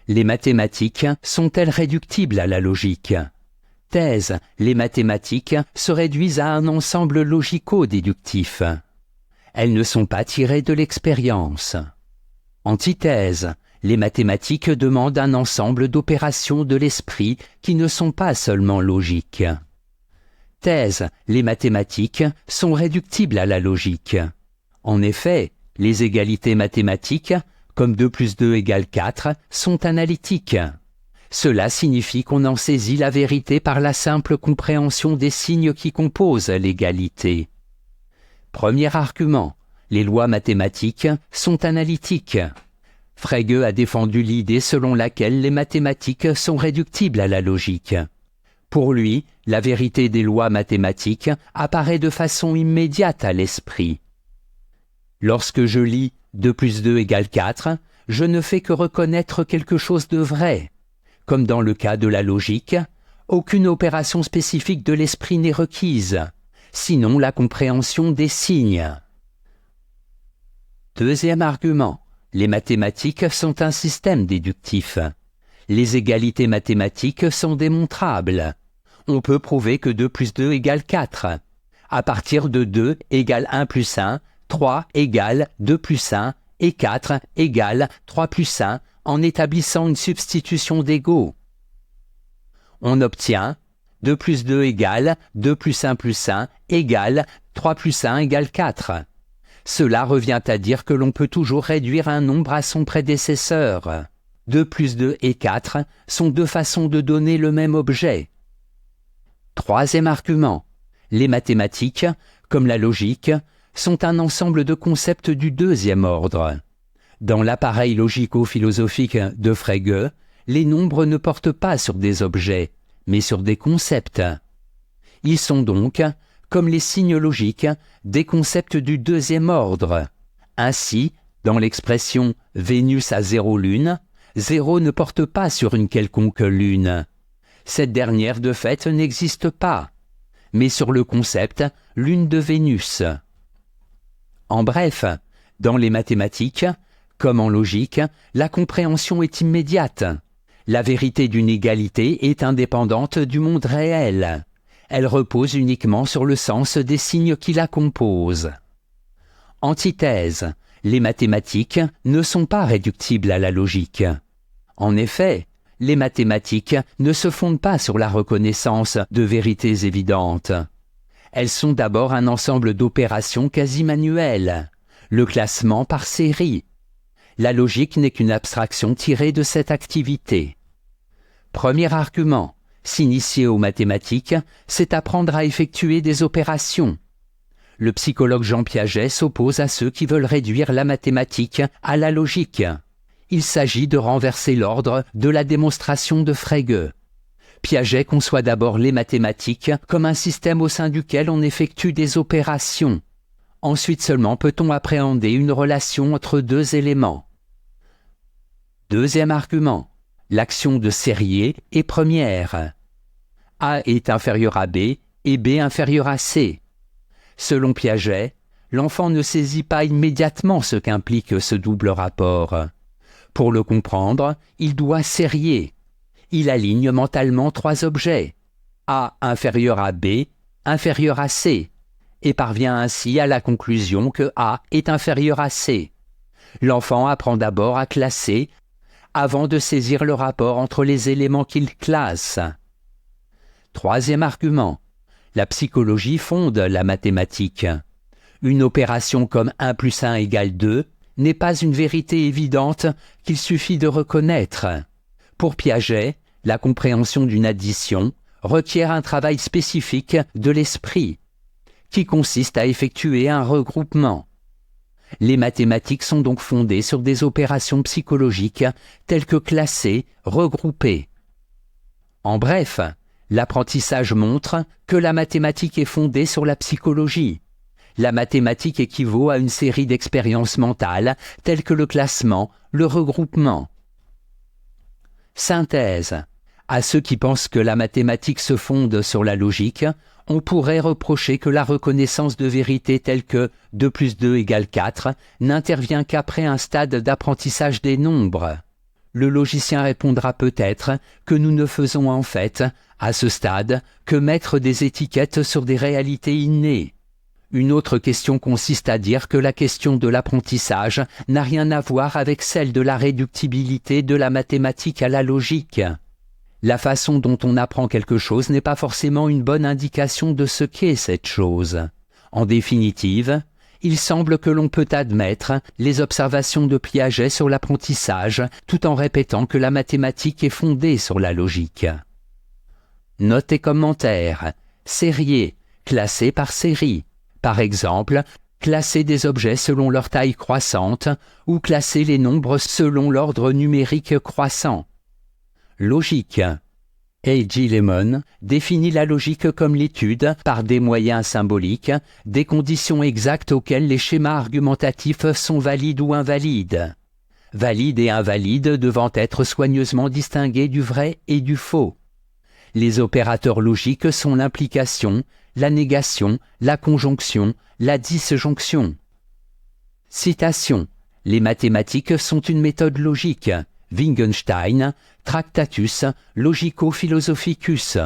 les mathématiques sont-elles réductibles à la logique? Thèse, les mathématiques se réduisent à un ensemble logico-déductif. Elles ne sont pas tirées de l'expérience. Antithèse, les mathématiques demandent un ensemble d'opérations de l'esprit qui ne sont pas seulement logiques. Thèse, les mathématiques sont réductibles à la logique. En effet, les égalités mathématiques, comme 2 plus 2 égale 4, sont analytiques. Cela signifie qu'on en saisit la vérité par la simple compréhension des signes qui composent l'égalité. Premier argument, les lois mathématiques sont analytiques. Frege a défendu l'idée selon laquelle les mathématiques sont réductibles à la logique. Pour lui, la vérité des lois mathématiques apparaît de façon immédiate à l'esprit. Lorsque je lis 2 plus 2 égale 4, je ne fais que reconnaître quelque chose de vrai. Comme dans le cas de la logique, aucune opération spécifique de l'esprit n'est requise, sinon la compréhension des signes. Deuxième argument, les mathématiques sont un système déductif. Les égalités mathématiques sont démontrables. On peut prouver que 2 plus 2 égale 4. À partir de 2 égale 1 plus 1, 3 égale 2 plus 1 et 4 égale 3 plus 1 en établissant une substitution d'égaux. On obtient 2 plus 2 égale 2 plus 1 plus 1 égale 3 plus 1 égale 4. Cela revient à dire que l'on peut toujours réduire un nombre à son prédécesseur. 2 plus 2 et 4 sont deux façons de donner le même objet. Troisième argument, les mathématiques, comme la logique, sont un ensemble de concepts du deuxième ordre. Dans l'appareil logico-philosophique de Frege, les nombres ne portent pas sur des objets, mais sur des concepts. Ils sont donc, comme les signes logiques, des concepts du deuxième ordre. Ainsi, dans l'expression « Vénus a 0 lune », 0 ne porte pas sur une quelconque lune. Cette dernière, de fait, n'existe pas, mais sur le concept « lune de Vénus ». En bref, dans les mathématiques, comme en logique, la compréhension est immédiate. La vérité d'une égalité est indépendante du monde réel. Elle repose uniquement sur le sens des signes qui la composent. Antithèse, les mathématiques ne sont pas réductibles à la logique. En effet, les mathématiques ne se fondent pas sur la reconnaissance de vérités évidentes. Elles sont d'abord un ensemble d'opérations quasi manuelles, le classement par série. La logique n'est qu'une abstraction tirée de cette activité. Premier argument, s'initier aux mathématiques, c'est apprendre à effectuer des opérations. Le psychologue Jean Piaget s'oppose à ceux qui veulent réduire la mathématique à la logique. Il s'agit de renverser l'ordre de la démonstration de Frege. Piaget conçoit d'abord les mathématiques comme un système au sein duquel on effectue des opérations. Ensuite seulement peut-on appréhender une relation entre deux éléments. Deuxième argument, l'action de Sérier est première. A est inférieur à B et B inférieur à C. Selon Piaget, l'enfant ne saisit pas immédiatement ce qu'implique ce double rapport. Pour le comprendre, il doit sérier. Il aligne mentalement 3 objets, A inférieur à B, inférieur à C, et parvient ainsi à la conclusion que A est inférieur à C. L'enfant apprend d'abord à classer avant de saisir le rapport entre les éléments qu'il classe. Troisième argument, la psychologie fonde la mathématique. Une opération comme 1 plus 1 égale 2 n'est pas une vérité évidente qu'il suffit de reconnaître. Pour Piaget, la compréhension d'une addition requiert un travail spécifique de l'esprit, qui consiste à effectuer un regroupement. Les mathématiques sont donc fondées sur des opérations psychologiques telles que classer, regrouper. En bref, l'apprentissage montre que la mathématique est fondée sur la psychologie. La mathématique équivaut à une série d'expériences mentales telles que le classement, le regroupement. Synthèse. À ceux qui pensent que la mathématique se fonde sur la logique, on pourrait reprocher que la reconnaissance de vérités telles que 2 plus 2 égale 4 n'intervient qu'après un stade d'apprentissage des nombres. le logicien répondra peut-être que nous ne faisons en fait, à ce stade, que mettre des étiquettes sur des réalités innées. Une autre question consiste à dire que la question de l'apprentissage n'a rien à voir avec celle de la réductibilité de la mathématique à la logique. La façon dont on apprend quelque chose n'est pas forcément une bonne indication de ce qu'est cette chose. En définitive, il semble que l'on peut admettre les observations de Piaget sur l'apprentissage tout en répétant que la mathématique est fondée sur la logique. Notes et commentaires. Sérier, classé par série. Par exemple, classer des objets selon leur taille croissante ou classer les nombres selon l'ordre numérique croissant. Logique. A.J. Lemon définit la logique comme l'étude, par des moyens symboliques, des conditions exactes auxquelles les schémas argumentatifs sont valides ou invalides. Valides et invalides devant être soigneusement distingués du vrai et du faux. Les opérateurs logiques sont l'implication, la négation, la conjonction, la disjonction. Citation. Les mathématiques sont une méthode logique. Wittgenstein, Tractatus Logico-Philosophicus.